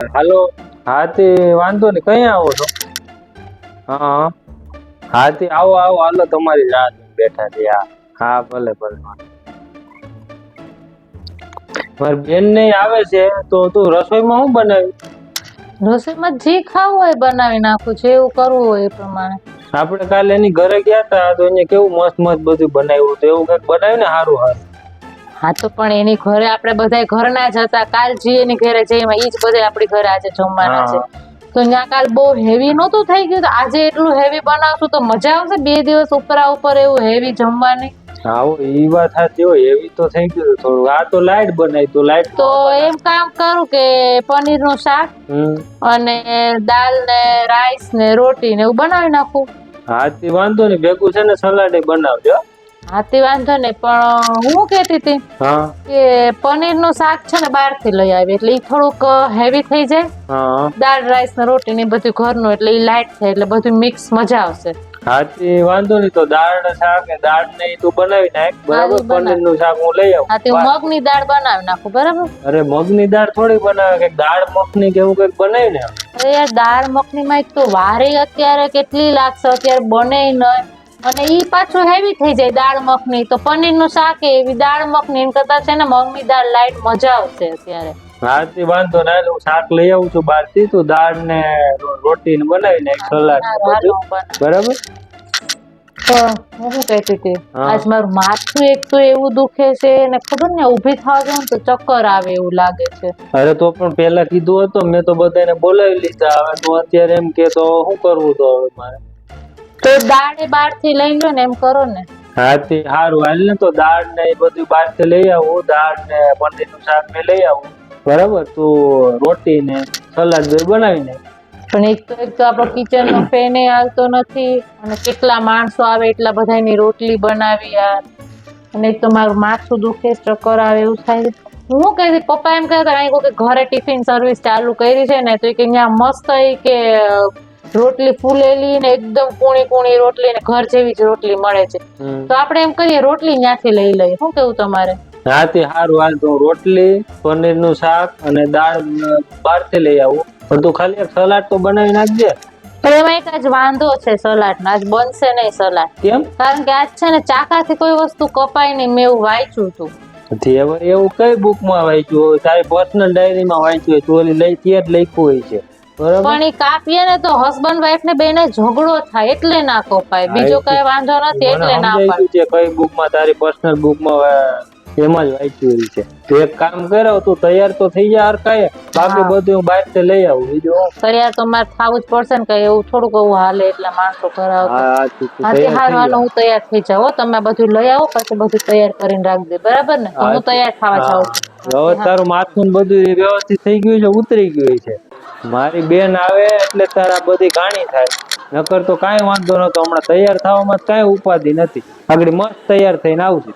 હાલો. હા તે વાંધો ને કઈ આવો છો? હા હા તે આવો આવો હાલો તમારી રાહ જોઈને બેઠા છે. હા ભલે ભલે. મારી બેન ને આવે છે તો તું રસોઈમાં શું બનાવ્યું? રસોઈમાં જે ખાવું હોય બનાવી નાખું, જેવું કરવું હોય એ પ્રમાણે. આપણે કાલે એની ઘરે ગયા તા તો એને કેવું મસ્ત મસ્ત બધું બનાવ્યું હતું, એવું કઈક બનાવ્યું ને સારું સારું. હા તો પણ એની ઘરે આપણે બધા ઘરના જ હતા. કાલ જે એની ઘરે જઈમાં ઈ જ બધા આપણી ઘરે આજે જમવાના છે. તો ત્યાં કાલ બહુ હેવી નહોતું થઈ ગયું, તો આજે એટલું હેવી બનાવશું તો મજા આવશે 2 દિવસ ઉપરા ઉપર એવું હેવી જમવાની. હા એ વાત સાચી હોય, એવી તો થઈ ગયું થોડું. આ તો લાઈટ બનાવી તો લાઈટ તો એમ કામ કરું કે પનીર નું શાક અને દાલ ને રાઈસ ને રોટી ને એવું બનાવી નાખું. હા તે વાંધો નહીં, ભેગું છે ને સલાડ બનાવજો. હા તે વાંધો નહીં, પણ હું કેતી હતી કે પનીર નું શાક છે ને બહાર થી લઈ આવી એટલે ઈ થોડુંક હેવી થઈ જાય. દાળ રાઈસ ને રોટી ને બધું ઘરનું એટલે ઈ લાઈટ થાય એટલે બધું મિક્સ મજા આવશે. હા તે વાંધો નહીં, તો દાળ ને શાક ને દાળ ને તું બનાવી નાખ બરાબર. પનીર નું શાક હું લઈ આવું. હા તે મગ ની દાળ બનાવી નાખું બરાબર. અરે મગ ની દાળ થોડી બનાવે, કે દાળ મખની કે એવું કઈક બનાવી ને. અરે યાર દાળ મખની માં એક તો વારે અત્યારે કેટલી લાગશે, અત્યારે બને નહીં અને ઈ પાછું હેવી થઈ જાય દાળ મખની. તો પનીર નું શાક એવી દાળ મખની કરતા છે ને મગ ની દાળ લાઈટ મજા આવશે અત્યારે. હા તે વાંધો ના, હું શાક લઈ આવું છું બહાર થી, તું દાળ ને રોટી ને બનાવી ને સલાડ બરાબર. તો હું શું કહેતી હતી, આજ મારું માથું એક તો એવું દુખે છે ને ખબર ને ઊભી થવા જાઉં તો ચક્કર આવે એવું લાગે છે. અરે તો પણ પેલા કીધું હતું, મેં તો બધાને બોલાવી લીધા. હવે તું અત્યારે એમ કે તો શું કરવું? તો હવે મારે તો દાળ એ બહાર થી લઈ લો ને એમ કરો ને. હા તે સારું હાલ ને, તો દાળ ને એ બધું બહાર થી લઈ આવું. દાળ ને પનીર નું શાક ને લઈ આવું બરાબર. તું રોટી ને સલાડ બનાવી ને. પણ એક તો આપણો કિચન નો ફેન હાલતો નથી અને કેટલા માણસો આવે એટલા બધાની રોટલી બનાવી યાર. અને એક તો મારું માથું દુખે, ચક્કર આવે એવું થાય. હું કહેતી પપ્પા એમ કહેતા અહીં કે ઘરે ટિફિન સર્વિસ ચાલુ કરી છે ને, તો કે અહીંયા મસ્ત કે રોટલી ફૂલેલી ને એકદમ કૂણી કૂણી રોટલી ને ઘર જેવી જ રોટલી મળે છે. તો આપણે એમ કહીએ રોટલી ત્યાંથી લઈ લઈએ. શું કેવું તમારે? હા તે સારું હાલ, તો રોટલી પનીર નું શાક અને દાળ બહાર થી લઈ આવું. પણ તું ખાલી એક સલાડ તો બનાવી નાખજે. પણ એમાં એક જ વાંધો છે સલાડ નો, આજ બનશે નહીં સલાડ. કેમ? કારણ કે આજ છે ને ચાકાથી કોઈ વસ્તુ કપાય નહીં, મેં એવું વાંચ્યું હતું. એવું કઈ બુક માં વાંચ્યું હોય? તારી પર્સનલ ડાયરી માં વાંચ્યું હોય? તું ઓલી લઈ ત્યાં જ લખ્યું હોય છે. પણ એ કાપીએ ને તો હસબન્ડ વાઈફ ને બેને ઝઘડો થાય એટલે ના કપાય, બીજો કઈ વાંધો નથી એટલે ના પાડે. કઈ બુક માં? તારી પર્સનલ બુક માં એમાં જ વાંચ્યું છે. તો એક કામ કરો, તું તૈયાર તો થઈ જા હરખાએ, બાકી બધું હું બહાર થી લઈ આવું. બીજું તૈયાર તો મારે થવું જ પડશે ને, કઈ એવું થોડુંક એવું હાલે એટલા માણસો કરાવતા. હું તૈયાર થઈ જાઉં, તમે બધું લઈ આવો પછી બધું તૈયાર કરીને રાખજે બરાબર ને. તો હું તૈયાર થવા જાઉં છું. હવે તારું માથું બધું વ્યવસ્થિત થઈ ગયું છે, ઉતરી ગયું છે. મારી બેન આવે એટલે તારા બધી ઘાણી થાય, નકર તો કઈ વાંધો નતો. હમણાં તૈયાર થવામાં કઈ ઉપાધિ નથી, આગળ મસ્ત તૈયાર થઈને આવશે.